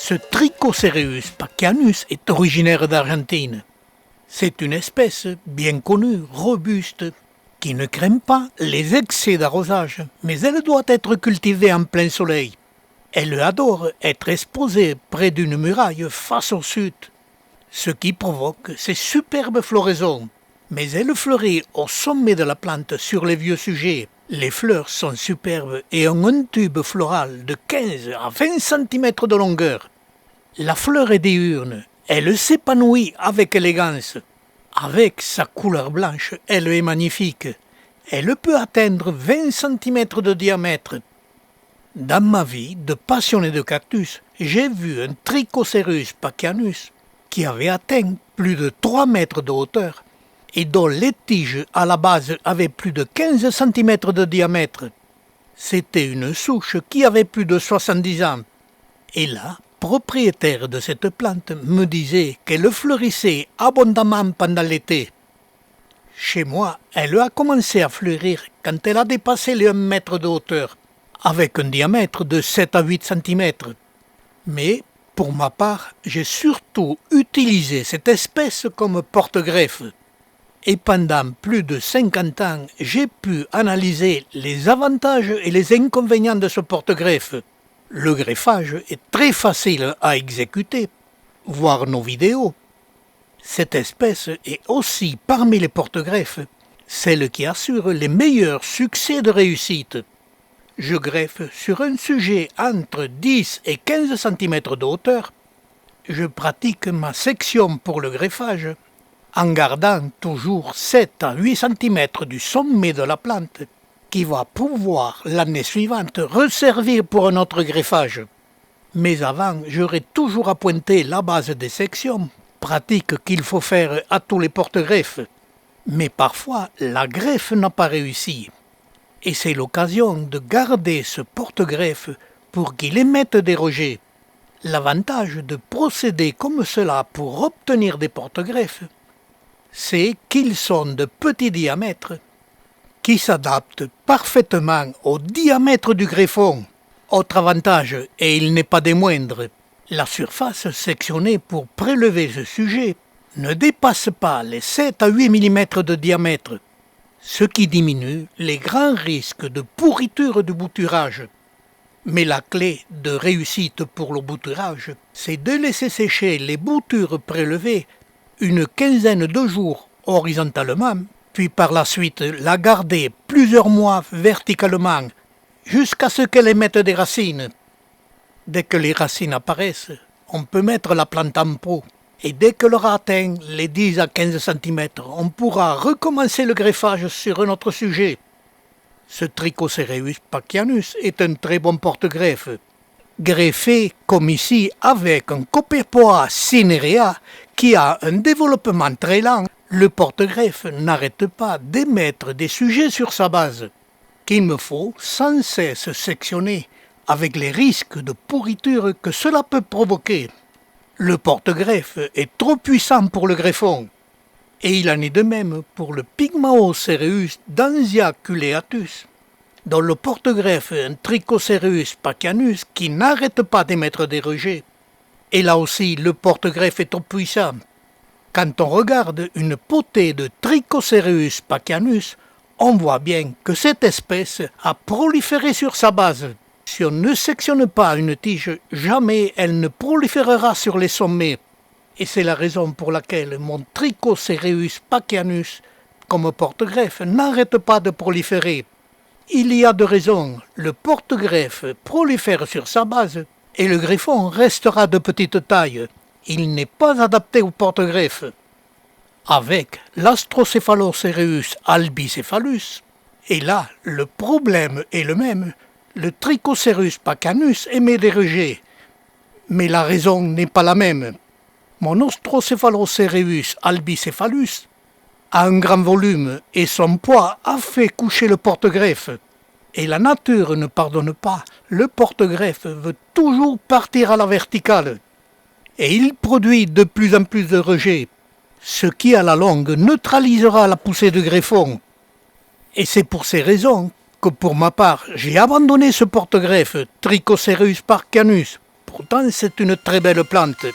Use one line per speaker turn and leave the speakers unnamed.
Ce Trichocereus pacchianus est originaire d'Argentine. C'est une espèce bien connue, robuste, qui ne craint pas les excès d'arrosage, mais elle doit être cultivée en plein soleil. Elle adore être exposée près d'une muraille face au sud, ce qui provoque ces superbes floraisons. Mais elle fleurit au sommet de la plante sur les vieux sujets. Les fleurs sont superbes et ont un tube floral de 15 à 20 cm de longueur. La fleur est diurne, elle s'épanouit avec élégance. Avec sa couleur blanche, elle est magnifique. Elle peut atteindre 20 cm de diamètre. Dans ma vie de passionné de cactus, j'ai vu un Trichocereus pacchianus qui avait atteint plus de 3 mètres de hauteur et dont les tiges à la base avaient plus de 15 cm de diamètre. C'était une souche qui avait plus de 70 ans. Et là, propriétaire de cette plante me disait qu'elle fleurissait abondamment pendant l'été. Chez moi, elle a commencé à fleurir quand elle a dépassé les 1 mètre de hauteur, avec un diamètre de 7 à 8 cm. Mais, pour ma part, j'ai surtout utilisé cette espèce comme porte-greffe. Et pendant plus de 50 ans, j'ai pu analyser les avantages et les inconvénients de ce porte-greffe. Le greffage est très facile à exécuter, voir nos vidéos. Cette espèce est aussi parmi les porte-greffes, celle qui assure les meilleurs succès de réussite. Je greffe sur un sujet entre 10 et 15 cm de hauteur. Je pratique ma section pour le greffage en gardant toujours 7 à 8 cm du sommet de la plante qui va pouvoir l'année suivante resservir pour un autre greffage. Mais avant, j'aurai toujours à pointer la base des sections, pratique qu'il faut faire à tous les porte-greffes. Mais parfois, la greffe n'a pas réussi. Et c'est l'occasion de garder ce porte-greffe pour qu'il émette des rejets. L'avantage de procéder comme cela pour obtenir des porte-greffes, c'est qu'ils sont de petits diamètres, qui s'adaptent parfaitement au diamètre du greffon. Autre avantage, et il n'est pas des moindres, la surface sectionnée pour prélever ce sujet ne dépasse pas les 7 à 8 mm de diamètre, ce qui diminue les grands risques de pourriture du bouturage. Mais la clé de réussite pour le bouturage, c'est de laisser sécher les boutures prélevées une quinzaine de jours horizontalement, puis par la suite la garder plusieurs mois verticalement jusqu'à ce qu'elle émette des racines. Dès que les racines apparaissent, on peut mettre la plante en pot. Et dès qu'elle aura atteint les 10 à 15 cm, on pourra recommencer le greffage sur un autre sujet. Ce Trichocereus pacchianus est un très bon porte-greffe. Greffé comme ici avec un Copepoa cinerea qui a un développement très lent, le porte-greffe n'arrête pas d'émettre des sujets sur sa base, qu'il me faut sans cesse sectionner avec les risques de pourriture que cela peut provoquer. Le porte-greffe est trop puissant pour le greffon, et il en est de même pour le Pygmaocereus danziaculeatus, dont le porte-greffe est un Trichocereus pacchianus qui n'arrête pas d'émettre des rejets. Et là aussi, le porte-greffe est trop puissant. Quand on regarde une potée de Trichocereus pacchianus, on voit bien que cette espèce a proliféré sur sa base. Si on ne sectionne pas une tige, jamais elle ne proliférera sur les sommets. Et c'est la raison pour laquelle mon Trichocereus pacchianus, comme porte-greffe, n'arrête pas de proliférer. Il y a deux raisons. Le porte-greffe prolifère sur sa base et le greffon restera de petite taille. Il n'est pas adapté au porte-greffe. Avec l'Astrocephalocereus albicephalus, et là, le problème est le même. Le Trichocereus pacchianus émet des rejets. Mais la raison n'est pas la même. Mon Astrocephalocereus albicephalus a un grand volume et son poids a fait coucher le porte-greffe. Et la nature ne pardonne pas. Le porte-greffe veut toujours partir à la verticale. Et il produit de plus en plus de rejets, ce qui à la longue neutralisera la poussée de greffon. Et c'est pour ces raisons que pour ma part, j'ai abandonné ce porte-greffe Trichocereus pacchianus Pourtant, c'est une très belle plante.